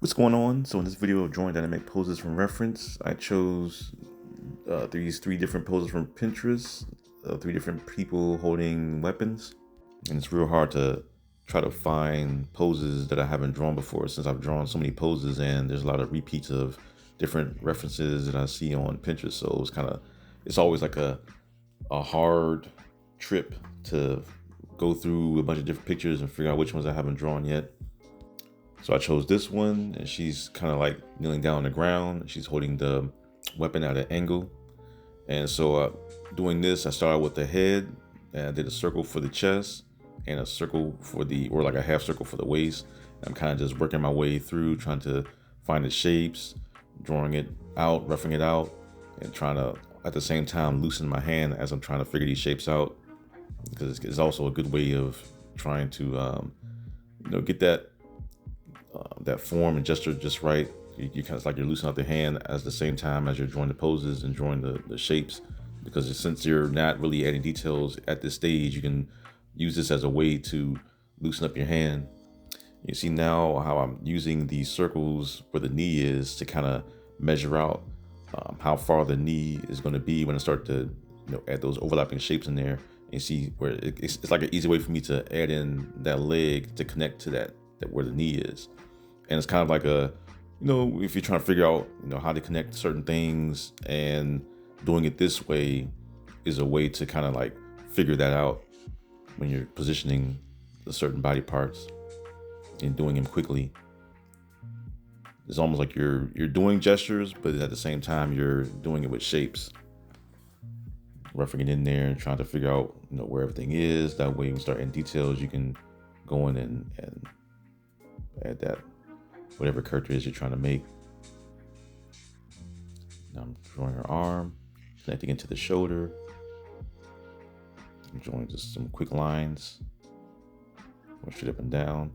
What's going on? So in this video of drawing dynamic poses from reference, I chose these three different poses from Pinterest, three different people holding weapons. And it's real hard to try to find poses that I haven't drawn before, since I've drawn so many poses and there's a lot of repeats of different references that I see on Pinterest. So it's always like a hard trip to go through a bunch of different pictures and figure out which ones I haven't drawn yet. So I chose this one, and she's kind of like kneeling down on the ground. She's holding the weapon at an angle. And so doing this, I started with the head, and I did a circle for the chest and a circle for or like a half circle for the waist. I'm kind of just working my way through, trying to find the shapes, drawing it out, roughing it out, and trying to, at the same time, loosen my hand as I'm trying to figure these shapes out. Because it's also a good way of trying to, get that form and gesture just right. You kind of like you're loosening out the hand at the same time as you're drawing the poses and drawing the shapes, because since you're not really adding details at this stage, you can use this as a way to loosen up your hand. You see now how I'm using these circles where the knee is to kind of measure out how far the knee is going to be when I start to add those overlapping shapes in there. And you see where it's like an easy way for me to add in that leg to connect to that where the knee is. And it's kind of like if you're trying to figure out, how to connect certain things, and doing it this way is a way to kind of like figure that out when you're positioning the certain body parts and doing them quickly. It's almost like you're doing gestures, but at the same time, you're doing it with shapes, roughing it in there and trying to figure out, where everything is. That way, when you start adding details, you can go in and add that, whatever character is you're trying to make. Now I'm drawing her arm, connecting into the shoulder. I'm drawing just some quick lines, going straight up and down.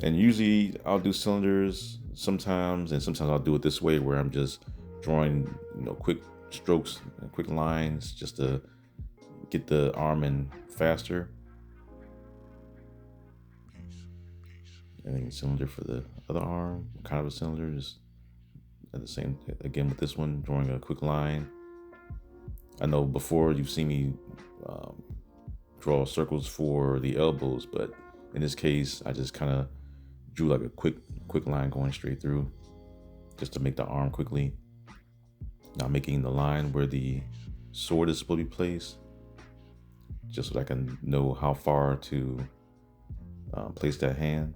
And usually I'll do cylinders sometimes, and sometimes I'll do it this way where I'm just drawing, quick strokes and quick lines just to get the arm in faster. And then a cylinder for the other arm, kind of a cylinder, just at the same, again with this one, drawing a quick line. I know before you've seen me draw circles for the elbows, but in this case, I just kind of drew like a quick line going straight through, just to make the arm quickly. Now making the line where the sword is supposed to be placed, just so I can know how far to place that hand.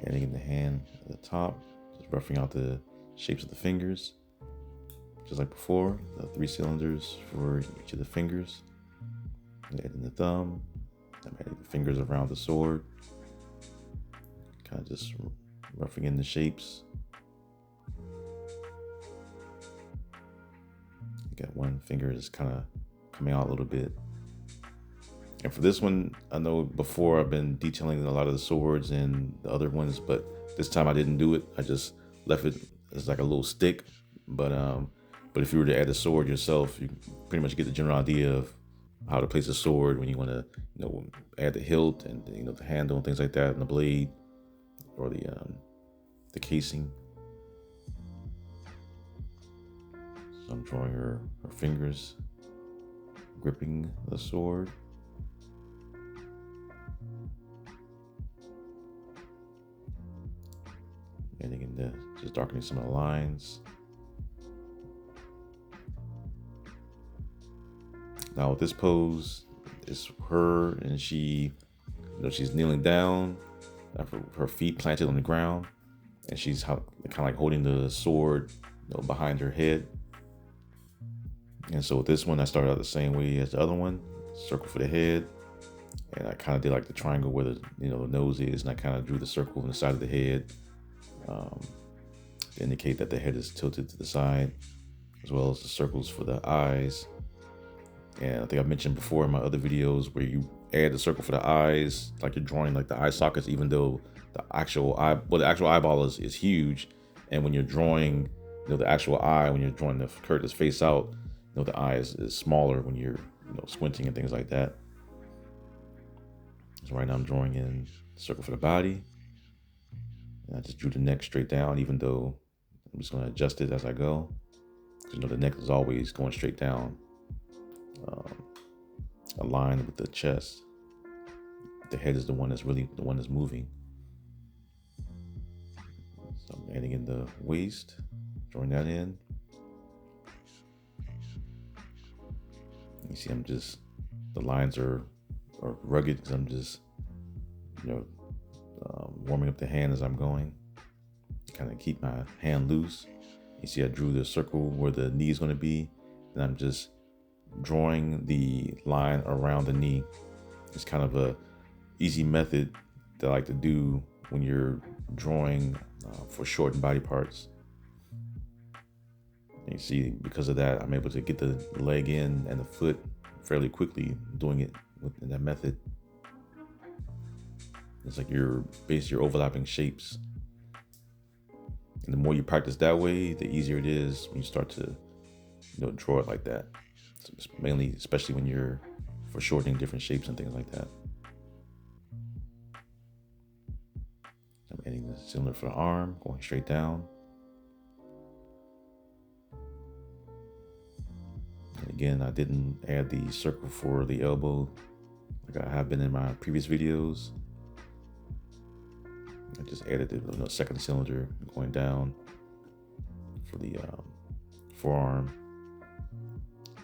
Adding in the hand at the top, just roughing out the shapes of the fingers, just like before, the 3 cylinders for each of the fingers. And adding the thumb, I'm adding the fingers around the sword, kind of just roughing in the shapes. You got one finger is kind of coming out a little bit. And for this one, I know before I've been detailing a lot of the swords and the other ones, but this time I didn't do it. I just left it as like a little stick. But if you were to add the sword yourself, you pretty much get the general idea of how to place a sword when you want to, add the hilt and the handle and things like that, and the blade or the casing. So I'm drawing her fingers gripping the sword. Adding in just darkening some of the lines. Now with this pose, it's her, and she's kneeling down, her feet planted on the ground, and she's kind of like holding the sword, behind her head. And so with this one, I started out the same way as the other one, circle for the head, and I kind of did like the triangle where the nose is, and I kind of drew the circle on the side of the head. To indicate that the head is tilted to the side, as well as the circles for the eyes. And I think I've mentioned before in my other videos where you add the circle for the eyes, like you're drawing like the eye sockets, even though the actual eyeball is huge. And when you're drawing, the actual eye, when you're drawing the character's face out, the eye is smaller when you're squinting and things like that. So right now I'm drawing in the circle for the body. And I just drew the neck straight down, even though I'm just going to adjust it as I go. Because you know the neck is always going straight down, aligned with the chest. The head is the one that's really the one that's moving. So I'm adding in the waist, drawing that in. You see, the lines are rugged because I'm just, warming up the hand as I'm going. Kind of keep my hand loose. You see, I drew the circle where the knee is going to be, and I'm just drawing the line around the knee. It's kind of a easy method that I like to do when you're drawing for shortened body parts. And you see, because of that, I'm able to get the leg in and the foot fairly quickly doing it in that method. It's like you're overlapping shapes. And the more you practice that way, the easier it is when you start to, draw it like that. So it's mainly, especially when you're for shortening different shapes and things like that. I'm adding the cylinder for the arm, going straight down. And again, I didn't add the circle for the elbow like I have been in my previous videos. I just added the second cylinder going down for the forearm.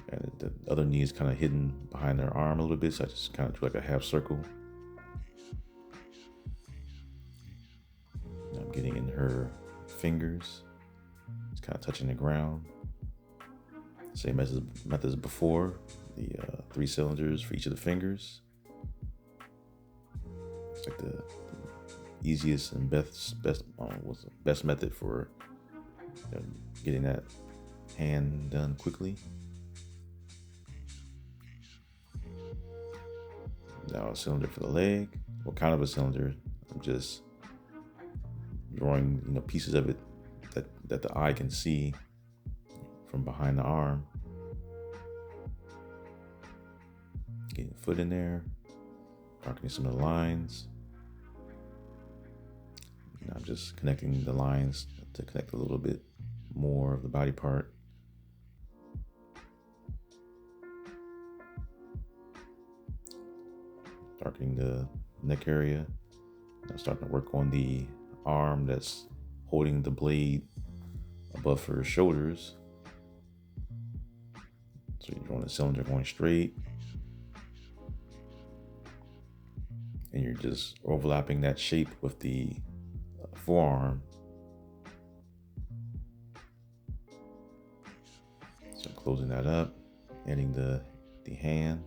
And the other knee is kind of hidden behind their arm a little bit, so I just kind of do like a half circle. Now I'm getting in her fingers. It's kind of touching the ground. Same method as before, the 3 cylinders for each of the fingers. It's like the easiest and best method for getting that hand done quickly. Now a cylinder for the leg. What kind of a cylinder? I'm just drawing pieces of it that the eye can see from behind the arm. Getting the foot in there, darkening some of the lines. Now I'm just connecting the lines to connect a little bit more of the body part. Darkening the neck area. I'm starting to work on the arm that's holding the blade above her shoulders. So you're drawing the cylinder going straight. And you're just overlapping that shape with the forearm. So I'm closing that up, adding the hand.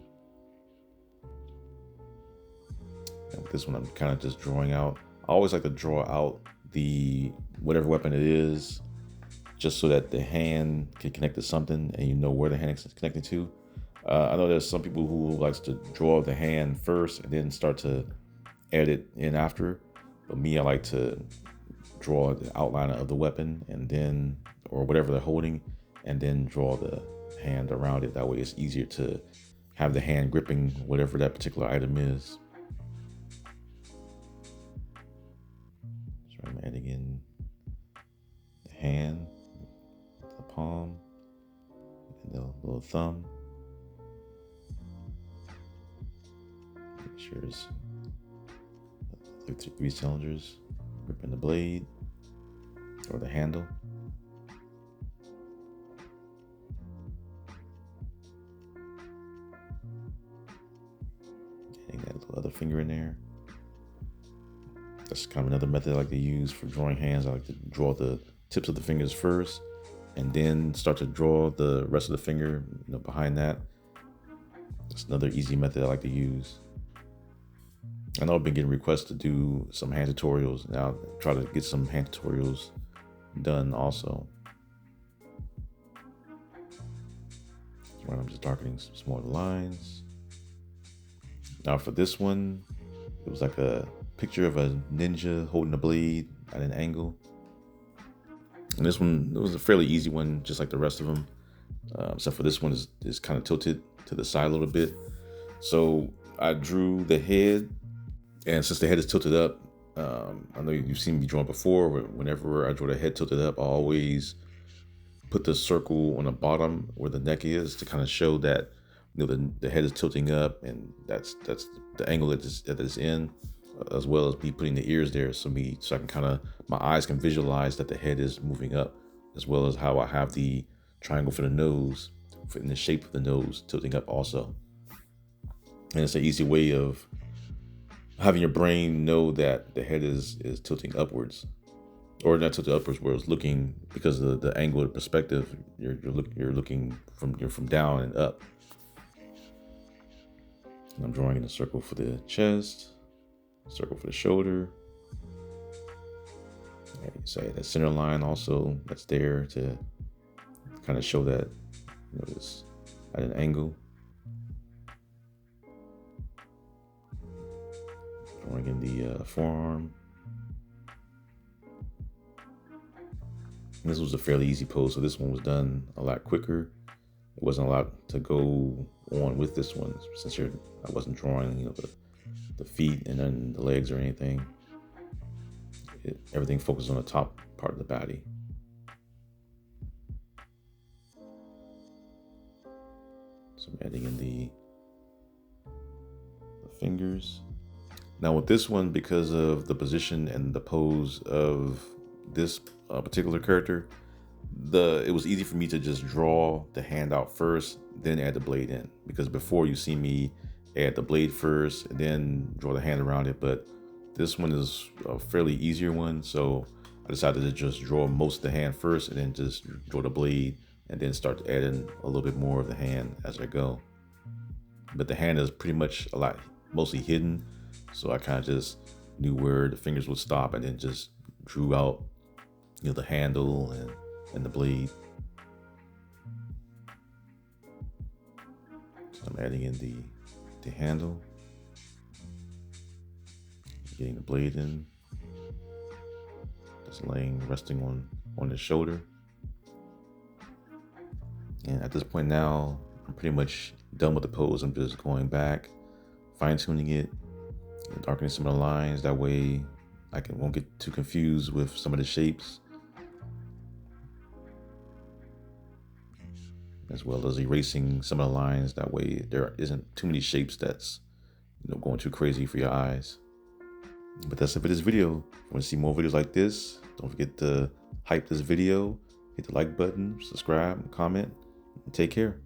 And with this one, I'm kind of just drawing out. I always like to draw out the whatever weapon it is, just so that the hand can connect to something and you know where the hand is connected to. I know there's some people who likes to draw the hand first and then start to add it in after. But me, I like to draw the outline of the weapon and then, or whatever they're holding, and then draw the hand around it. That way it's easier to have the hand gripping whatever that particular item is. So I'm adding in the hand, the palm, and the little thumb. Make sure it's 3 cylinders gripping the blade or the handle. Getting that little other finger in there. That's kind of another method I like to use for drawing hands. I like to draw the tips of the fingers first and then start to draw the rest of the finger behind that. That's another easy method I like to use. I know I've been getting requests to do some hand tutorials, and I'll try to get some hand tutorials done also. Right, I'm just darkening some smaller lines. Now for this one, it was like a picture of a ninja holding a blade at an angle. And this one, it was a fairly easy one, just like the rest of them. Except for this one is kind of tilted to the side a little bit. So I drew the head And since the head is tilted up, I know you've seen me draw before. Whenever I draw the head tilted up, I always put the circle on the bottom where the neck is to kind of show that the head is tilting up, and that's the angle that is in, as well as me putting the ears there, so I can kind of, my eyes can visualize that the head is moving up, as well as how I have the triangle for the nose, in the shape of the nose tilting up also. And it's an easy way of having your brain know that the head is tilting upwards, or not tilted upwards, where it's looking, because of the angle of the perspective, you're looking from down and up. And I'm drawing in a circle for the chest, circle for the shoulder. So that center line also, that's there to kind of show that it's at an angle. Drawing in the forearm. And this was a fairly easy pose, so this one was done a lot quicker. It wasn't a lot to go on with this one, since I wasn't drawing, the feet and then the legs or anything. Everything focused on the top part of the body. So I'm adding in the fingers. Now with this one, because of the position and the pose of this particular character, it was easy for me to just draw the hand out first, then add the blade in. Because before, you see me add the blade first and then draw the hand around it, but this one is a fairly easier one, so I decided to just draw most of the hand first and then just draw the blade, and then start adding a little bit more of the hand as I go. But the hand is pretty much mostly hidden, so I kind of just knew where the fingers would stop, and then just drew out the handle and the blade. So I'm adding in the handle, getting the blade in, just resting on the shoulder. And at this point now, I'm pretty much done with the pose. I'm just going back, fine-tuning it, and darkening some of the lines. That way I won't get too confused with some of the shapes, as well as erasing some of the lines. That way there isn't too many shapes that's going too crazy for your eyes. But that's it for this video. If you want to see more videos like this, don't forget to hype this video, hit the like button, subscribe, comment, and take care.